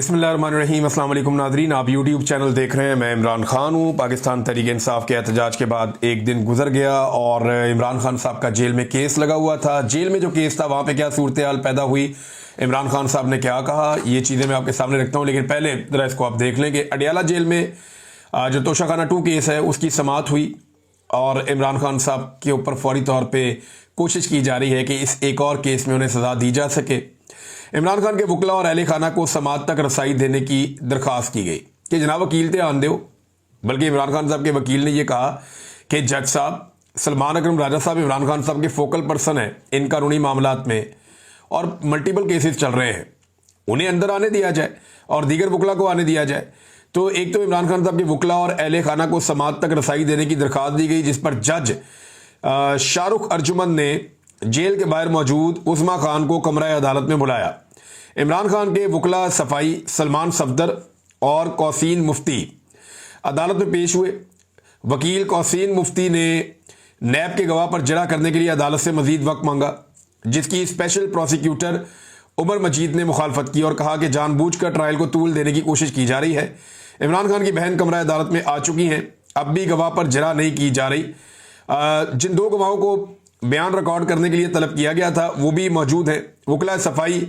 बिस्मिल्लाहिर्रहमानिर्रहीम। अस्सलाम वालेकुम नाज़रीन, आप यूट्यूब चैनल देख रहे हैं। मैं इमरान खान हूँ। पाकिस्तान तहरीक इंसाफ के एहतजाज के बाद एक दिन गुजर गया और इमरान खान साहब का जेल में केस लगा हुआ था। जेल में जो केस था वहाँ पे क्या सूरत हाल पैदा हुई, इमरान खान साहब ने क्या कहा, ये चीज़ें मैं आपके सामने रखता हूँ। लेकिन पहले ज़रा इसको आप देख लें कि अडियाला जेल में जो तोशाखाना 2 केस है उसकी समाअत हुई और इमरान खान साहब के ऊपर फौरी तौर पर कोशिश की जा रही है कि इस एक और केस में उन्हें सज़ा दी जा सके। इमरान खान के वकला और अहले खाना को समाअत तक रसाई देने की दरख्वास्त की गई कि जनाब वकील थे आन दो। बल्कि इमरान खान साहब के वकील ने यह कहा कि जज साहब सलमान अकरम राजा साहब इमरान खान साहब के फोकल पर्सन हैं इन कानूनी मामलात में और मल्टीपल केसेस चल रहे हैं, उन्हें अंदर आने दिया जाए और दीगर वकला को आने दिया जाए। तो एक तो इमरान खान साहब के वकला और अहले खाना को समाअत तक रसाई देने की दरख्वास्त दी गई, जिस पर जज शाहरुख अर्जुमन ने जेल के बाहर मौजूद उस्मा खान को कमरा अदालत में बुलाया। इमरान खान के वकला सफाई सलमान सफदर और कौसीन मुफ्ती अदालत में पेश हुए। वकील कौसीन मुफ्ती ने नैब के गवाह पर जरा करने के लिए अदालत से मजीद वक्त मांगा, जिसकी स्पेशल प्रोसिक्यूटर उमर मजीद ने मुखालफत की और कहा कि जानबूझकर ट्रायल को तूल देने की कोशिश की जा रही है। इमरान खान की बहन कमरा अदालत में आ चुकी हैं, अब भी गवाह पर जरा नहीं की जा रही। जिन 2 गवाहों को बयान रिकॉर्ड करने के लिए तलब किया गया था वो भी मौजूद है। वकला सफाई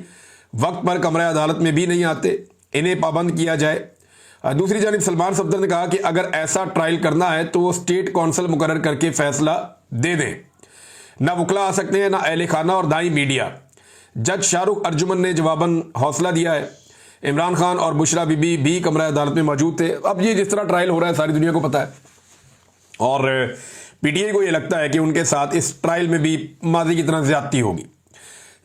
वक्त पर कमरा अदालत में भी नहीं आते, इन्हें पाबंद किया जाए। दूसरी जानिब सलमान सफदर ने कहा कि अगर ऐसा ट्रायल करना है तो वो स्टेट कौंसल मुकर्रर करके फैसला दे दें, ना वकला आ सकते हैं ना अहले खाना और ना ही मीडिया। जज शाहरुख अर्जुमन ने जवाबन हौसला दिया है। इमरान खान और बुशरा बीबी भी कमरा अदालत में मौजूद थे। अब ये जिस तरह ट्रायल हो रहा है सारी दुनिया को पता है और पीटीआई को ये लगता है कि उनके साथ इस ट्रायल में भी माजी की तरह ज्यादती होगी।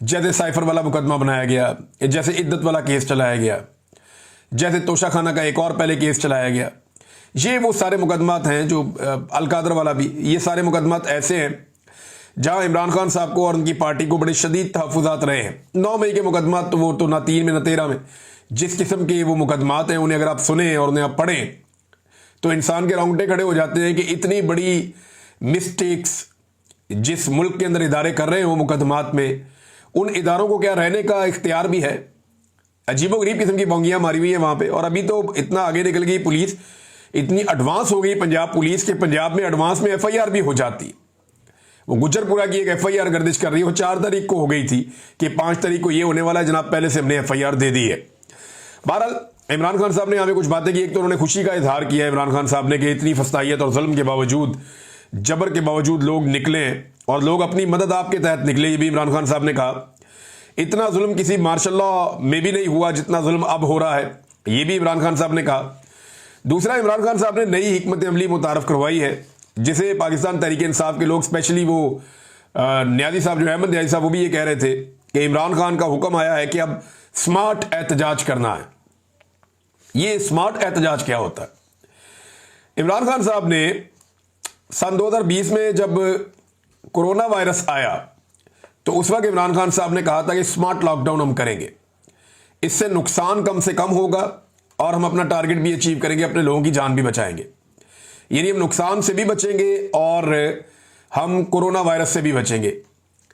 जैसे साइफर वाला मुकदमा बनाया गया, जैसे इद्दत वाला केस चलाया गया, जैसे तोशाखाना का एक और पहले केस चलाया गया। ये वो सारे मुकदमात हैं जो अलकादर वाला भी, ये सारे मुकदमात ऐसे हैं जहां इमरान खान साहब को और उनकी पार्टी को बड़े शदीद तहफ़्फ़ुज़ात रहे हैं। 9 मई के मुकदमात तो वो तो ना 3 में ना 13 में, जिस किस्म के वो मुकदमात हैं उन्हें अगर आप सुने और उन्हें आप पढ़ें तो इंसान के रोंगटे खड़े हो जाते हैं कि इतनी बड़ी मिस्टेक्स जिस मुल्क के अंदर इदारे कर रहे हो मुकदमात में, उन इदारों को क्या रहने का इख्तियार भी है? अजीबोगरीब किस्म की बोंगियां मारी हुई है वहां पे। और अभी तो इतना आगे निकल गई पुलिस, इतनी एडवांस हो गई पंजाब पुलिस के पंजाब में एडवांस में एफआईआर भी हो जाती। वो गुज्जरपुरा की एक एफआईआर गर्दिश कर रही है, वो 4 तारीख को हो गई थी कि 5 तारीख को ये होने वाला है जनाब, पहले से हमने एफआईआर दे दी है। बहरहाल इमरान खान साहब ने हमें कुछ बातें की। एक तो उन्होंने खुशी का इजहार किया इमरान खान साहब ने कि इतनी फस्तायत और जुल्म के बावजूद, जबर के बावजूद लोग निकले और लोग अपनी मदद आपके तहत निकले। ये भी इमरान खान साहब ने कहा। इतना जुल्म किसी मार्शल लॉ में भी नहीं हुआ जितना जुल्म अब हो रहा है, ये भी इमरान खान साहब ने कहा। दूसरा, इमरान खान साहब ने नई हिकमत अमली मुतारफ करवाई है, जिसे पाकिस्तान तहरीक इंसाफ के लोग, स्पेशली वो न्याजी साहब जो अहमद न्याजी साहब, वो भी ये कह रहे थे कि इमरान खान का हुक्म आया है कि अब स्मार्ट एहतजाज करना है। ये स्मार्ट एहतजाज क्या होता है? इमरान खान साहब ने सन 2020 में जब कोरोना वायरस आया तो उस वक्त इमरान खान साहब ने कहा था कि स्मार्ट लॉकडाउन हम करेंगे, इससे नुकसान कम से कम होगा और हम अपना टारगेट भी अचीव करेंगे, अपने लोगों की जान भी बचाएंगे। यानी हम नुकसान से भी बचेंगे और हम कोरोना वायरस से भी बचेंगे।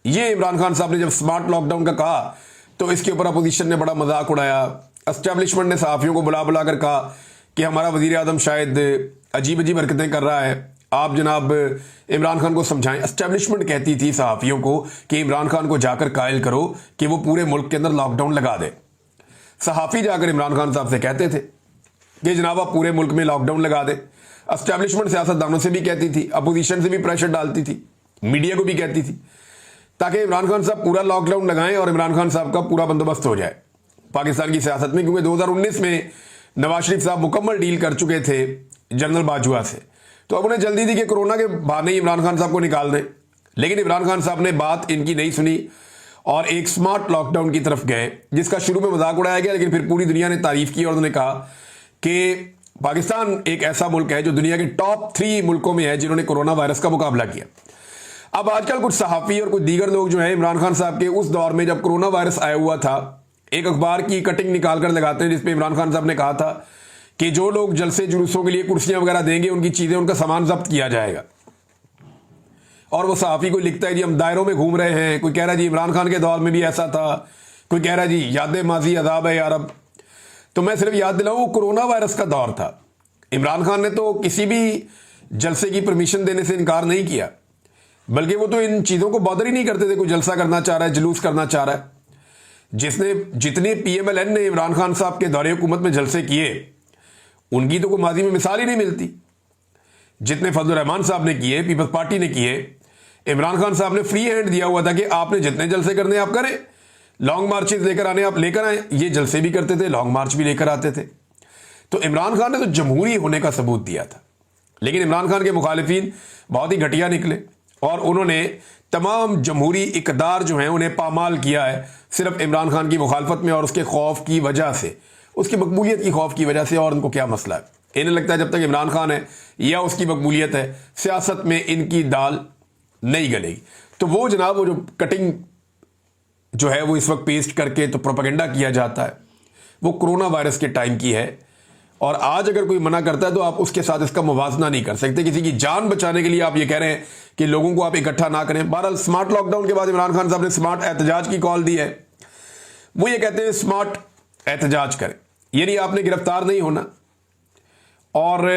ये इमरान खान साहब ने जब स्मार्ट लॉकडाउन का कहा तो इसके ऊपर अपोजिशन ने बड़ा मजाक उड़ाया। एस्टेब्लिशमेंट ने सहाफ़ियों को बुला बुला कर कहा कि हमारा वज़ीर आज़म शायद अजीब अजीब हरकतें कर रहा है, आप जनाब इमरान खान को समझाएं। एस्टेब्लिशमेंट कहती थी सहाफ़ियों को कि इमरान खान को जाकर कायल करो कि वो पूरे मुल्क के अंदर लॉकडाउन लगा दे। सहाफ़ी जाकर इमरान खान साहब से कहते थे कि जनाब आप पूरे मुल्क में लॉकडाउन लगा दे। एस्टेब्लिशमेंट सियासतदानों से भी कहती थी, अपोजिशन से भी प्रेशर डालती थी, मीडिया को भी कहती थी, ताकि इमरान खान साहब पूरा लॉकडाउन लगाएं और इमरान खान साहब का पूरा बंदोबस्त हो जाए पाकिस्तान की सियासत में। क्योंकि 2019 में नवाज शरीफ साहब मुकम्मल डील कर चुके थे जनरल बाजवा से, तो अब उन्हें जल्दी थी कि कोरोना के बहाने ही इमरान खान साहब को निकाल दें। लेकिन इमरान खान साहब ने बात इनकी नहीं सुनी और एक स्मार्ट लॉकडाउन की तरफ गए, जिसका शुरू में मजाक उड़ाया गया, लेकिन फिर पूरी दुनिया ने तारीफ की और उन्होंने कहा कि पाकिस्तान एक ऐसा मुल्क है जो दुनिया के टॉप 3 मुल्कों में है जिन्होंने कोरोना वायरस का मुकाबला किया। अब आजकल कुछ सहाफ़ी और कुछ दीगर लोग जो है इमरान खान साहब के उस दौर में जब कोरोना वायरस आया हुआ था, एक अखबार की कटिंग निकाल कर लगाते हैं जिसपे इमरान खान साहब ने कहा था कि जो लोग जलसे जुलूसों के लिए कुर्सियां वगैरह देंगे उनकी चीजें, उनका सामान जब्त किया जाएगा। और वो सहाफ़ी कोई लिखता है जी हम दायरों में घूम रहे हैं, कोई कह रहा है जी इमरान खान के दौर में भी ऐसा था, कोई कह रहा है जी याद माजी अजाब है यार। अब तो मैं सिर्फ याद दिलाऊं, वो कोरोना वायरस का दौर था। इमरान खान ने तो किसी भी जलसे की परमिशन देने से इनकार नहीं किया, बल्कि वो तो इन चीज़ों को बॉदर ही नहीं करते थे। कोई जलसा करना चाह रहा है, जुलूस करना चाह रहा है, जितने PMLN ने इमरान खान साहब के दौरे हुकूमत में जलसे किए, उनकी तो कोई माजी में मिसाल ही नहीं मिलती। जितने फजलुर रहमान साहब ने किए, पीपल्स पार्टी ने किए, इमरान खान साहब ने फ्री हैंड दिया हुआ था कि आपने जितने जलसे करने आप करें, लॉन्ग मार्चेस लेकर आने आप लेकर आए। ये जलसे भी करते थे, लॉन्ग मार्च भी लेकर आते थे। तो इमरान खान ने तो जमहूरी होने का सबूत दिया था। लेकिन इमरान खान के मुखालिफिन बहुत ही घटिया निकले और उन्होंने तमाम जमहूरी इकदार जो हैं उन्हें पामाल किया है, सिर्फ इमरान खान की मुखालफत में और उसके खौफ की वजह से, उसकी मकबूलियत की खौफ की वजह से। और उनको क्या मसला है, इन्हें लगता है जब तक इमरान खान है या उसकी मकबूलियत है, सियासत में इनकी दाल नहीं गलेगी। तो वो जनाब, वो जो कटिंग जो है वो इस वक्त पेस्ट करके तो प्रोपेगेंडा किया जाता है, वो कोरोना वायरस के टाइम की है। और आज अगर कोई मना करता है तो आप उसके साथ इसका मुवाजना नहीं कर सकते। किसी की जान बचाने के लिए आप ये कह रहे हैं कि लोगों को आप इकट्ठा ना करें। बहरहाल स्मार्ट लॉकडाउन के बाद इमरान खान साहब ने स्मार्ट एहतजाज की कॉल दी है। वो ये कहते हैं स्मार्ट एहतजाज करें, यानी आपने गिरफ्तार नहीं होना और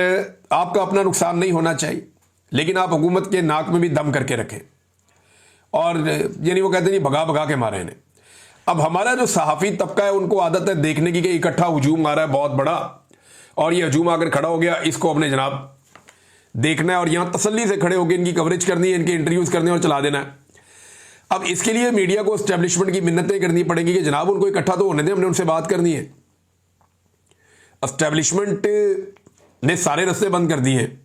आपका अपना नुकसान नहीं होना चाहिए, लेकिन आप हुकूमत के नाक में भी दम करके रखें। और यानी वो कहते हैं भगा भगा के मारे इन्हें। अब हमारा जो सहाफ़ी तबका है उनको आदत है देखने की कि इकट्ठा हजूम आ रहा है बहुत बड़ा, और ये हजूम आकर खड़ा हो गया, इसको अपने जनाब देखना है और यहां तसल्ली से खड़े होकर इनकी कवरेज करनी है, इनके इंटरव्यूज करने और चला देना है। अब इसके लिए मीडिया को एस्टेब्लिशमेंट की मिन्नतें करनी पड़ेंगी कि जनाब उनको इकट्ठा तो होने दें, हमने उनसे बात करनी है। एस्टेब्लिशमेंट ने सारे रास्ते बंद कर दिए हैं।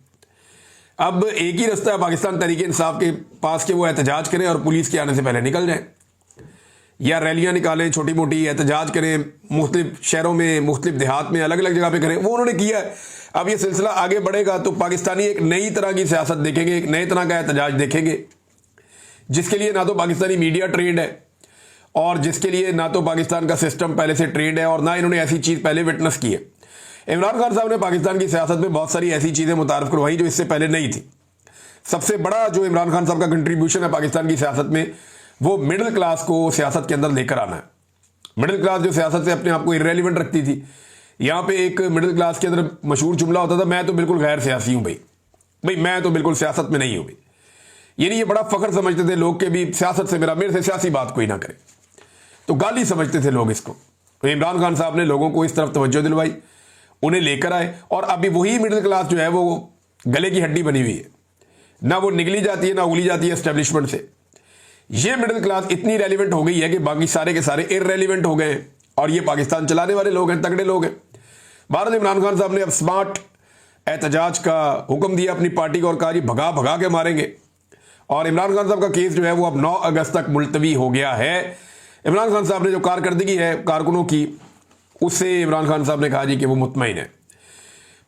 अब एक ही रास्ता है पाकिस्तान तहरीक इंसाफ के पास कि वो एहतजाज करें और पुलिस के आने से पहले निकल जाए, या रैलियां निकालें, छोटी मोटी एहतजाज करें, मुख्तलिफ शहरों में, मुख्तलिफ देहात में, अलग अलग जगह पे करें। वो उन्होंने किया है। अब ये सिलसिला आगे बढ़ेगा तो पाकिस्तानी एक नई तरह की सियासत देखेंगे, एक नए तरह का एहतजाज देखेंगे, जिसके लिए ना तो पाकिस्तानी मीडिया ट्रेंड है और जिसके लिए ना तो पाकिस्तान का सिस्टम पहले से ट्रेंड है और ना इन्होंने ऐसी चीज़ पहले विटनेस की है। इमरान खान साहब ने पाकिस्तान की सियासत में बहुत सारी ऐसी चीज़ें मुतारफ करवाई जो इससे पहले नहीं थी। सबसे बड़ा जो इमरान खान साहब का कंट्रीब्यूशन है पाकिस्तान की सियासत में, वो मिडिल क्लास को सियासत के अंदर लेकर आना है। मिडिल क्लास जो सियासत से अपने आप को इररेलेवेंट रखती थी, यहाँ पे एक मिडिल क्लास के अंदर मशहूर जुमला होता था, मैं तो बिल्कुल गैर सियासी हूँ भाई मैं तो बिल्कुल सियासत में नहीं हूँ भाई। यानी ये बड़ा फख्र समझते थे लोग के भी सियासत से मेरे से सियासी बात कोई ना करे, तो गाली समझते थे लोग इसको। तो इमरान खान साहब ने लोगों को इस तरफ तवज्जो दिलवाई, उन्हें लेकर आए और अभी वही मिडिल क्लास जो है वो गले की हड्डी बनी हुई है, ना वो निगली जाती है ना उगली जाती है एस्टेब्लिशमेंट से। ये मिडिल क्लास इतनी रेलिवेंट हो गई है कि बाकी सारे के सारे इररेलिवेंट हो गए हैं और ये पाकिस्तान चलाने वाले लोग हैं, तगड़े लोग हैं। भारत इमरान खान साहब ने अब स्मार्ट एहतजाज का हुक्म दिया अपनी पार्टी को और कहा जी भगा भगा के मारेंगे। और इमरान खान साहब का केस जो है वो अब 9 अगस्त तक मुलतवी हो गया है। इमरान खान साहब ने जो कारकर्दगी है कारकुनों की, उससे इमरान खान साहब ने कहा जी कि वो मुतमईन है।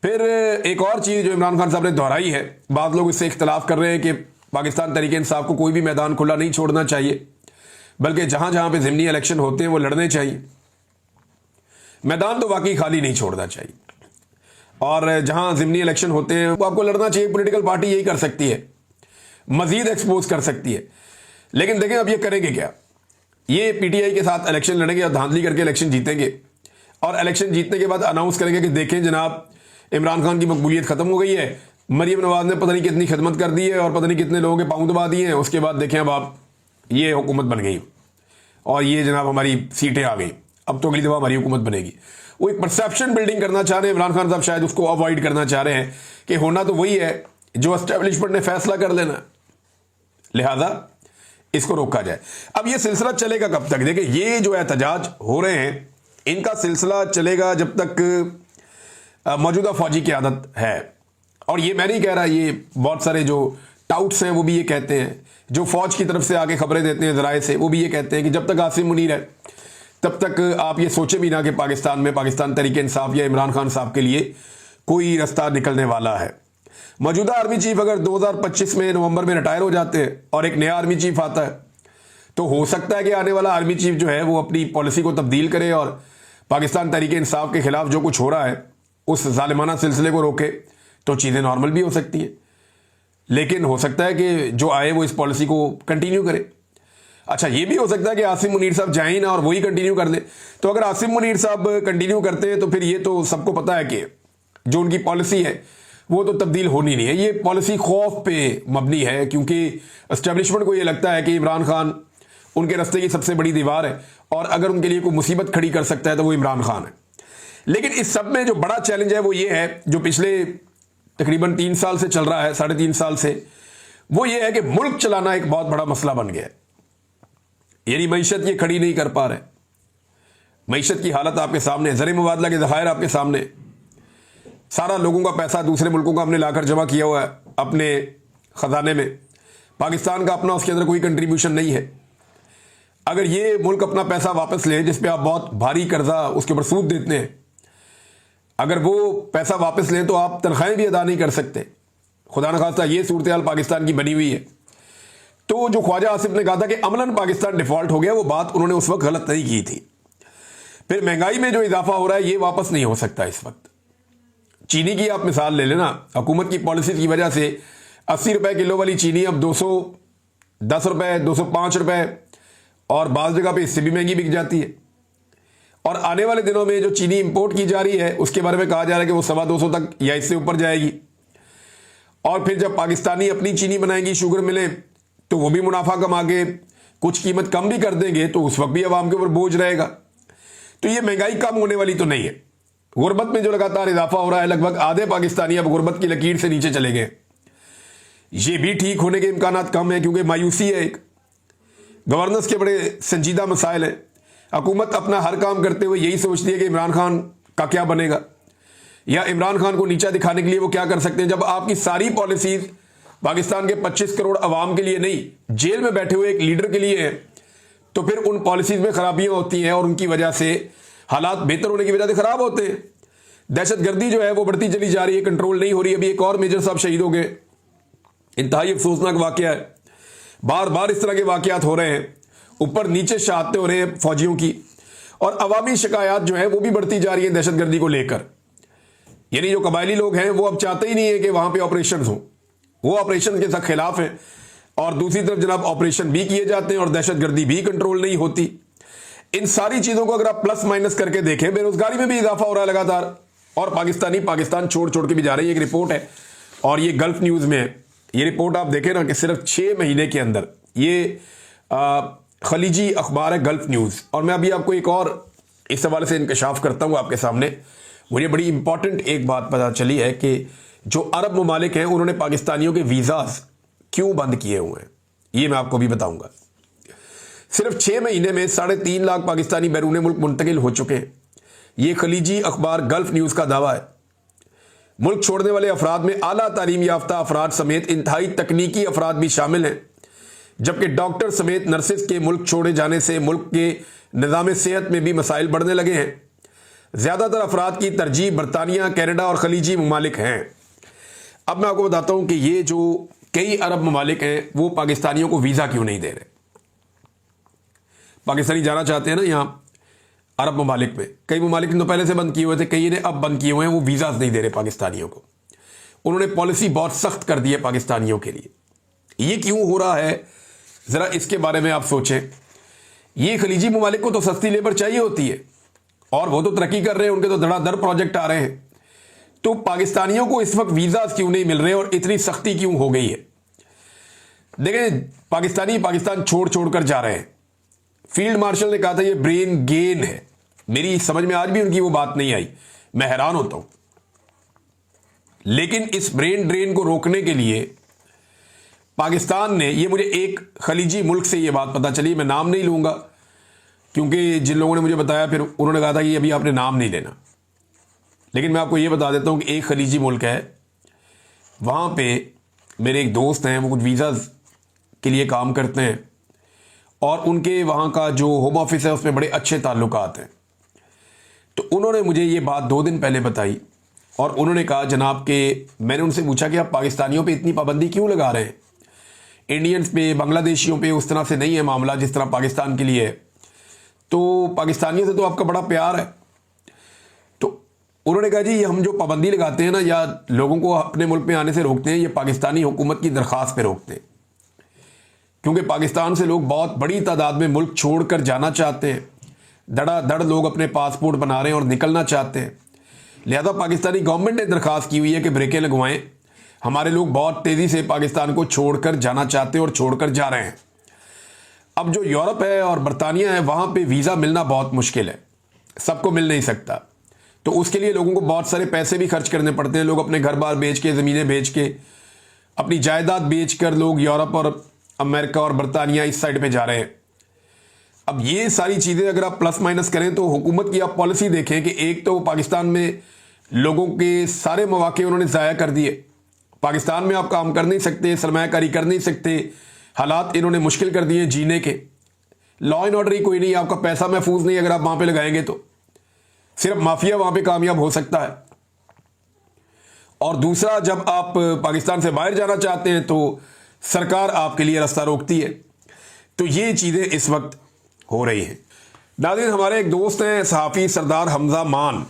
फिर एक और चीज़ जो इमरान खान साहब ने दोहराई है, बाद लोग इससे इख्तलाफ कर रहे हैं कि पाकिस्तान तहरीक इंसाफ को कोई भी मैदान खुला नहीं छोड़ना चाहिए, बल्कि जहां जहां पे ज़िमनी इलेक्शन होते हैं वो लड़ने चाहिए। मैदान तो वाकई खाली नहीं छोड़ना चाहिए और जहां ज़िमनी इलेक्शन होते हैं वो आपको लड़ना चाहिए। पॉलिटिकल पार्टी यही कर सकती है, मजीद एक्सपोज कर सकती है। लेकिन देखें अब ये करेंगे क्या, ये PTI के साथ इलेक्शन लड़ेंगे और धांधली करके इलेक्शन जीतेंगे और इलेक्शन जीतने के बाद अनाउंस करेंगे कि देखें जनाब इमरान खान की मकबूलियत खत्म हो गई है, मरियम नवाज ने पता नहीं कितनी खिदमत कर दी है और पता नहीं कितने लोगों के पाँव दबा दिए हैं, उसके बाद देखें अब आप ये हुकूमत बन गई और ये जनाब हमारी सीटें आ गई, अब तो अगली दफ़ा हमारी हुकूमत बनेगी। वो एक परसेप्शन बिल्डिंग करना चाह रहे हैं इमरान खान साहब, शायद उसको अवॉइड करना चाह रहे हैं कि होना तो वही है जो एस्टेब्लिशमेंट ने फैसला कर लेना, लिहाजा इसको रोका जाए। अब ये सिलसिला चलेगा कब तक? देखिए ये जो एहतजाज हो रहे हैं इनका सिलसिला चलेगा जब तक मौजूदा फौजी की आदत है। और ये मैं नहीं कह रहा, ये बहुत सारे जो टाउट्स हैं वो भी ये कहते हैं, जो फौज की तरफ से आगे खबरें देते हैं ज़राए से, वो भी ये कहते हैं कि जब तक आसिम मुनीर है तब तक आप ये सोचें भी ना कि पाकिस्तान में पाकिस्तान तहरीक इंसाफ या इमरान खान साहब के लिए कोई रास्ता निकलने वाला है। मौजूदा आर्मी चीफ अगर 2025 में नवंबर में रिटायर हो जाते हैं और एक नया आर्मी चीफ आता है तो हो सकता है कि आने वाला आर्मी चीफ जो है वो अपनी पॉलिसी को तब्दील करे और पाकिस्तान तहरीक इंसाफ के खिलाफ जो कुछ हो रहा है उस जालिमाना सिलसिले को रोके, तो चीज़ें नॉर्मल भी हो सकती हैं। लेकिन हो सकता है कि जो आए वो इस पॉलिसी को कंटिन्यू करे। अच्छा, ये भी हो सकता है कि आसिम मुनीर साहब जाएं ही ना और वही कंटिन्यू कर दें। तो अगर आसिम मुनीर साहब कंटिन्यू करते हैं तो फिर ये तो सबको पता है कि जो उनकी पॉलिसी है वो तो तब्दील होनी नहीं है। ये पॉलिसी खौफ पे मबनी है, क्योंकि एस्टेब्लिशमेंट को ये लगता है कि इमरान खान उनके रास्ते की सबसे बड़ी दीवार है और अगर उनके लिए कोई मुसीबत खड़ी कर सकता है तो वो इमरान खान है। लेकिन इस सब में जो बड़ा चैलेंज है वो ये है, जो पिछले तकरीबन 3 साल से चल रहा है, 3.5 साल से, वो ये है कि मुल्क चलाना एक बहुत बड़ा मसला बन गया है। यानी मईशत ये खड़ी नहीं कर पा रहे। मईशत की हालत आपके सामने, ज़र मुबादला के ज़खायर आपके सामने, सारा लोगों का पैसा दूसरे मुल्कों का हमने लाकर जमा किया हुआ है अपने ख़जाने में। पाकिस्तान का अपना उसके अंदर कोई कंट्रीब्यूशन नहीं है। अगर ये मुल्क अपना पैसा वापस ले, जिस पे आप बहुत भारी कर्जा उसके ऊपर सूद देते हैं, अगर वो पैसा वापस लें तो आप तनख्वाहें भी अदा नहीं कर सकते। खुदा न खास्ता ये सूरत हाल पाकिस्तान की बनी हुई है। तो जो ख्वाजा आसिफ ने कहा था कि अमलन पाकिस्तान डिफॉल्ट हो गया, वो बात उन्होंने उस वक्त गलत नहीं की थी। फिर महंगाई में जो इजाफा हो रहा है ये वापस नहीं हो सकता इस वक्त। चीनी की आप मिसाल ले लेना, हुकूमत की पॉलिसी की वजह से 80 रुपए किलो वाली चीनी अब 210 रुपए, 205 रुपए और बाज़ जगह पे इससे भी महंगी बिक जाती है। और आने वाले दिनों में जो चीनी इंपोर्ट की जा रही है उसके बारे में कहा जा रहा है कि वो 225 तक या इससे ऊपर जाएगी। और फिर जब पाकिस्तानी अपनी चीनी बनाएंगी, शुगर मिले, तो वो भी मुनाफा कमा के कुछ कीमत कम भी कर देंगे, तो उस वक्त भी अवाम के ऊपर बोझ रहेगा। तो ये महंगाई कम होने वाली तो नहीं है। गुर्बत में जो लगातार इजाफा हो रहा है, लगभग आधे पाकिस्तानी अब गुर्बत की लकीर से नीचे चले गए। ये भी ठीक होने के इम्कान कम है, क्योंकि मायूसी है। एक गवर्नेंस के बड़े संजीदा मसाइल हैं। हुकूमत अपना हर काम करते हुए यही सोचती है कि इमरान खान का क्या बनेगा, या इमरान खान को नीचा दिखाने के लिए वो क्या कर सकते हैं। जब आपकी सारी पॉलिसीज पाकिस्तान के 25 करोड़ अवाम के लिए नहीं, जेल में बैठे हुए एक लीडर के लिए है, तो फिर उन पॉलिसीज में खराबियां होती हैं और उनकी वजह से हालात बेहतर होने की वजह से खराब होते हैं। दहशतगर्दी जो है वो बढ़ती चली जा रही है, कंट्रोल नहीं हो रही। अभी एक और मेजर साहब शहीद हो गए, इंतहाई अफसोसनाक वाकया है। बार बार इस तरह के वाकयात हो रहे हैं, ऊपर नीचे शहादतें हो रहे हैं फौजियों की, और अवामी शिकायत जो है वो भी बढ़ती जा रही है दहशतगर्दी को लेकर। यानी जो कबायली लोग हैं वो अब चाहते ही नहीं है कि वहां पे ऑपरेशन हो, वो ऑपरेशन के साथ खिलाफ हैं। और दूसरी तरफ जनाब ऑपरेशन भी किए जाते हैं और दहशतगर्दी भी कंट्रोल नहीं होती। इन सारी चीजों को अगर आप प्लस माइनस करके देखें, बेरोजगारी में भी इजाफा हो रहा है लगातार, और पाकिस्तानी पाकिस्तान छोड़ छोड़ के भी जा रही है। एक रिपोर्ट है और ये गल्फ न्यूज में है। ये रिपोर्ट आप देखें ना कि सिर्फ 6 महीने के अंदर, ये खलीजी अखबार है गल्फ न्यूज। और मैं अभी आपको एक और इस हवाले से इंकशाफ करता हूं आपके सामने। मुझे बड़ी इंपॉर्टेंट एक बात पता चली है कि जो अरब ममालिक हैं उन्होंने पाकिस्तानियों के वीज़ाज क्यों बंद किए हुए हैं, ये मैं आपको भी बताऊंगा। सिर्फ 6 महीने में 3.5 लाख पाकिस्तानी बैरून मुल्क मुंतकिल हो चुके हैं। ये खलीजी अखबार गल्फ न्यूज़ का दावा है। मुल्क छोड़ने वाले अफराद में आला तालीम याफ्ता अफराद समेत इंतहाई तकनीकी अफराद भी शामिल हैं, जबकि डॉक्टर समेत नर्सेस के मुल्क छोड़े जाने से मुल्क के निज़ाम सेहत में भी मसाइल बढ़ने लगे हैं। ज़्यादातर अफराद की तरजीह बरतानिया, कनाडा और खलीजी ममालिक हैं। अब मैं आपको बताता हूं कि ये जो कई अरब ममालिक हैं वो पाकिस्तानियों को वीज़ा क्यों नहीं दे रहे। पाकिस्तानी जाना चाहते हैं ना यहाँ अरब ममालिक में, कई ममालिक ने तो पहले से बंद किए हुए थे, कई ने अब बंद किए हुए हैं, वो वीज़ा नहीं दे रहे पाकिस्तानियों को। उन्होंने पॉलिसी बहुत सख्त कर दी है पाकिस्तानियों के लिए। ये क्यों हो रहा है, ज़रा इसके बारे में आप सोचें। ये खलीजी ममालिक को तो सस्ती लेबर चाहिए होती है और वो तो तरक्की कर रहे हैं, उनके तो धड़ाधड़ प्रोजेक्ट आ रहे हैं। तो पाकिस्तानियों को इस वक्त वीज़ा क्यों नहीं मिल रहे और इतनी सख्ती क्यों हो गई है। देखें, पाकिस्तानी पाकिस्तान छोड़ छोड़ कर जा रहे हैं। फील्ड मार्शल ने कहा था ये ब्रेन गेन है, मेरी समझ में आज भी उनकी वो बात नहीं आई, मैं हैरान होता हूं। लेकिन इस ब्रेन ड्रेन को रोकने के लिए पाकिस्तान ने, ये मुझे एक खलीजी मुल्क से ये बात पता चली, मैं नाम नहीं लूंगा क्योंकि जिन लोगों ने मुझे बताया फिर उन्होंने कहा था कि अभी आपने नाम नहीं लेना, लेकिन मैं आपको ये बता देता हूं कि एक खलीजी मुल्क है, वहां पे मेरे एक दोस्त हैं, वो कुछ वीज़ा के लिए काम करते हैं और उनके वहाँ का जो होम ऑफिस है उसमें बड़े अच्छे ताल्लुकात हैं। तो उन्होंने मुझे ये बात 2 दिन पहले बताई और उन्होंने कहा जनाब के, मैंने उनसे पूछा कि आप पाकिस्तानियों पे इतनी पाबंदी क्यों लगा रहे हैं, इंडियंस पे, बांग्लादेशियों पे उस तरह से नहीं है मामला जिस तरह पाकिस्तान के लिए है, तो पाकिस्तानियों से तो आपका बड़ा प्यार है। तो उन्होंने कहा जी हम जो पाबंदी लगाते हैं ना या लोगों को अपने मुल्क में आने से रोकते हैं, ये पाकिस्तानी हुकूमत की दरख्वास्त पे रोकते हैं। क्योंकि पाकिस्तान से लोग बहुत बड़ी तादाद में मुल्क छोड़कर जाना चाहते हैं, धड़ाधड़ लोग अपने पासपोर्ट बना रहे हैं और निकलना चाहते हैं। लिहाजा पाकिस्तानी गवर्नमेंट ने दरखास्त की हुई है कि ब्रेकें लगवाएं, हमारे लोग बहुत तेज़ी से पाकिस्तान को छोड़कर जाना चाहते हैं और छोड़कर जा रहे हैं। अब जो यूरोप है और बरतानिया है, वहाँ पे वीज़ा मिलना बहुत मुश्किल है, सबको मिल नहीं सकता। तो उसके लिए लोगों को बहुत सारे पैसे भी खर्च करने पड़ते हैं। लोग अपने घर बार बेच के, ज़मीनें बेच के, अपनी जायदाद बेच कर लोग यूरोप और अमेरिका और बरतानिया इस साइड पे जा रहे हैं। अब ये सारी चीज़ें अगर आप प्लस माइनस करें तो हुकूमत की आप पॉलिसी देखें कि एक तो पाकिस्तान में लोगों के सारे मौके उन्होंने ज़ाया कर दिए। पाकिस्तान में आप काम कर नहीं सकते, सरमायाकारी कर नहीं सकते, हालात इन्होंने मुश्किल कर दिए जीने के। लॉ एंड ऑर्डर ही कोई नहीं, आपका पैसा महफूज नहीं अगर आप वहाँ पे लगाएंगे तो। सिर्फ माफिया वहाँ पे कामयाब हो सकता है। और दूसरा, जब आप पाकिस्तान से बाहर जाना चाहते हैं तो सरकार आपके लिए रास्ता रोकती है। तो ये चीज़ें इस वक्त हो रही हैं। नाज़रीन, हमारे एक दोस्त हैं सहाफ़ी सरदार हमजा मान,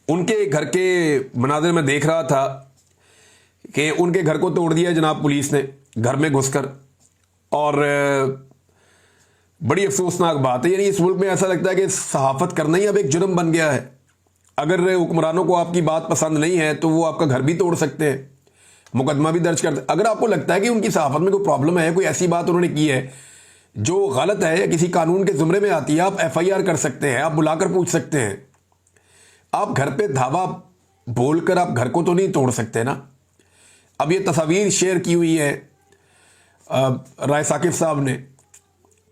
उनके घर के मनाज़िर में देख रहा था कि उनके घर को तोड़ दिया जनाब पुलिस ने घर में घुसकर। और बड़ी अफसोसनाक बात है, यानी इस मुल्क में ऐसा लगता है कि सहाफ़त करना ही अब एक जुर्म बन गया है। अगर हुक्मरानों को आपकी बात पसंद नहीं है तो वो आपका घर भी तोड़ सकते हैं, मुकदमा भी दर्ज कर। अगर आपको लगता है कि उनकी सहाफ़त में कोई प्रॉब्लम है, कोई ऐसी बात उन्होंने की है जो गलत है या किसी कानून के ज़ुमरे में आती है, आप FIR कर सकते हैं, आप बुलाकर पूछ सकते हैं। आप घर पे धावा बोलकर आप घर को तो नहीं तोड़ सकते ना। अब ये तस्वीर शेयर की हुई है राय साकिब साहब ने,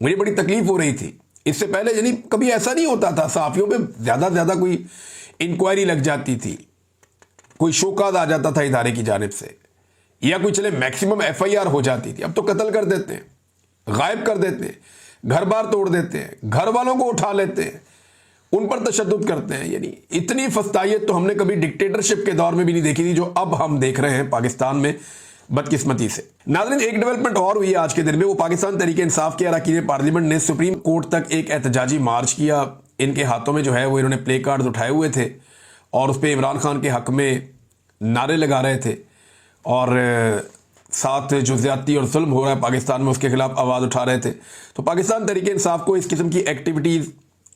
मुझे बड़ी तकलीफ हो रही थी। इससे पहले यानी कभी ऐसा नहीं होता था, सहाफ़ियों पे ज़्यादा से ज़्यादा कोई इंक्वायरी लग जाती थी, कोई शोकाज आ जाता था इदारे की जानिब से, या कोई चले मैक्सिमम FIR हो जाती थी। अब तो कत्ल कर देते हैं, गायब कर देते हैं, घर बार तोड़ देते हैं, घर वालों को उठा लेते हैं, उन पर तशद्दुद करते हैं। यानी इतनी फस्तायत तो हमने कभी डिक्टेटरशिप के दौर में भी नहीं देखी थी, जो अब हम देख रहे हैं पाकिस्तान में, बदकिस्मती से। नाज़रीन, एक डेवलपमेंट और हुई आज के दिन में, वो पाकिस्तान तहरीक इंसाफ के अरकान पार्लियामेंट ने सुप्रीम कोर्ट तक एक एहतजाजी मार्च किया। इनके हाथों में जो है वो इन्होंने प्ले कार्ड्स उठाए हुए थे और उस पर इमरान खान के हक में नारे लगा रहे थे, और साथ जो ज़्यादती और जुल्म हो रहा है पाकिस्तान में उसके खिलाफ आवाज़ उठा रहे थे। तो पाकिस्तान तहरीक इंसाफ को इस किस्म की एक्टिविटीज़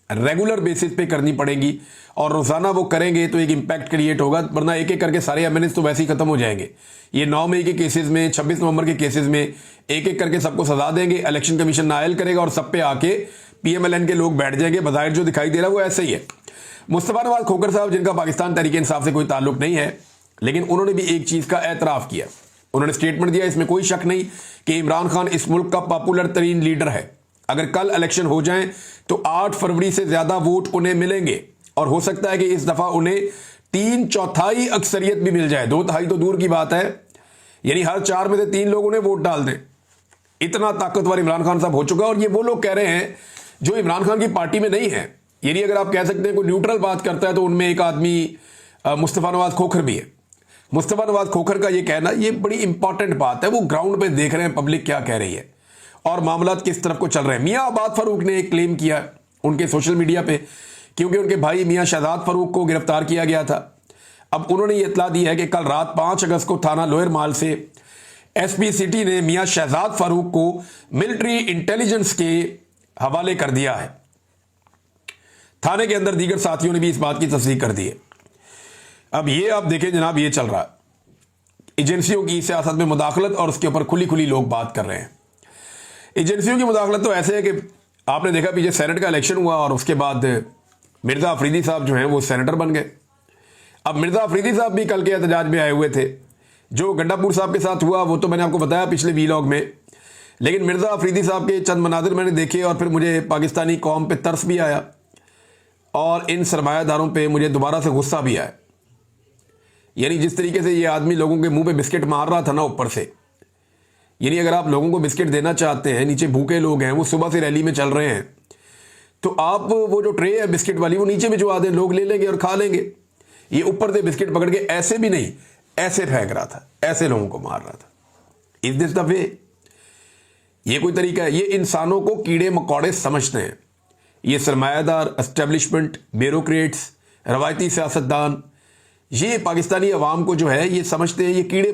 रेगुलर बेसिस पे करनी पड़ेगी, और रोज़ाना वो करेंगे तो एक इम्पैक्ट क्रिएट होगा, वरना एक एक करके सारे MNAs तो वैसे ही ख़त्म हो जाएंगे। ये 9 मई के केसेस में, 26 नवंबर के केसेस में एक एक करके सबको सजा देंगे, इलेक्शन कमीशन नायल करेगा और सब पे आके PMLN के लोग बैठ जाएंगे। बज़ाहिर जो दिखाई दे रहा है वो ऐसे ही है। मुस्तफ़ा नवाज खोखर साहब, जिनका पाकिस्तान तहरीक इंसाफ से कोई ताल्लुक नहीं है, लेकिन उन्होंने भी एक चीज़ का एतराफ़ किया, उन्होंने स्टेटमेंट दिया, इसमें कोई शक नहीं कि इमरान खान इस मुल्क का पॉपुलर तरीन लीडर है। अगर कल इलेक्शन हो जाएं तो 8 फरवरी से ज़्यादा वोट उन्हें मिलेंगे, और हो सकता है कि इस दफ़ा उन्हें 3/4 अक्सरियत भी मिल जाए, 2/3 तो दूर की बात है, यानी हर 4 में से 3 लोग उन्हें वोट डाल दें। इतना ताकतवर इमरान खान साहब हो चुका है। और ये वो लोग कह रहे हैं जो इमरान खान की पार्टी में नहीं है, यानी अगर आप कह सकते हैं कोई न्यूट्रल बात करता है तो उनमें एक आदमी मुस्तफ़ा नवाज खोखर भी है। मुस्तफ़ा नवाज खोखर का ये कहना, ये बड़ी इंपॉर्टेंट बात है, वो ग्राउंड पे देख रहे हैं पब्लिक क्या कह रही है और मामलात किस तरफ को चल रहे हैं। मियाँ आबाद फ़ारूक ने एक क्लेम किया उनके सोशल मीडिया पे, क्योंकि उनके भाई मियाँ शहजाद फ़ारूक को गिरफ्तार किया गया था। अब उन्होंने ये इतला दी है कि कल रात 5 अगस्त को थाना लोअर माल से SP सिटी ने मियाँ शहजाद फ़ारूक को मिलिट्री इंटेलिजेंस के हवाले कर दिया है। थाने के अंदर दीगर साथियों ने भी इस बात की तस्दीक कर दी है। अब ये आप देखें जनाब, ये चल रहा है एजेंसियों की सियासत में मुदाखलत, और उसके ऊपर खुली खुली लोग बात कर रहे हैं। एजेंसियों की मुदाखलत तो ऐसे है कि आपने देखा पीछे सेनेट का इलेक्शन हुआ और उसके बाद मिर्ज़ा अफरीदी साहब जो हैं वो सेनेटर बन गए। अब मिर्ज़ा अफरीदी साहब भी कल के एहतजाज में आए हुए थे। जो गंडापुर साहब के साथ हुआ वो तो मैंने आपको बताया पिछले वीलॉग में, लेकिन मिर्ज़ा अफरीदी साहब के चंद मनाजिर मैंने देखे और फिर मुझे पाकिस्तानी कौम पे तरस भी आया और इन सरमायादारों पे मुझे दोबारा से गुस्सा भी आया। यानी जिस तरीके से ये आदमी लोगों के मुंह पे बिस्किट मार रहा था ना ऊपर से, यानी अगर आप लोगों को बिस्किट देना चाहते हैं, नीचे भूखे लोग हैं, वो सुबह से रैली में चल रहे हैं, तो आप वो जो ट्रे है बिस्किट वाली वो नीचे भिजवा दें, लोग ले लेंगे और खा लेंगे। ये ऊपर से बिस्किट पकड़ के ऐसे भी नहीं, ऐसे फेंक रहा था, ऐसे लोगों को मार रहा था। इस दिस द वे, ये कोई तरीका है? ये इंसानों को कीड़े मकोड़े समझते हैं। ये सरमायादार, एस्टेब्लिशमेंट, ब्यूरोक्रेट्स, रवायती सियासतदान, ये पाकिस्तानी अवाम को जो है ये समझते हैं ये कीड़े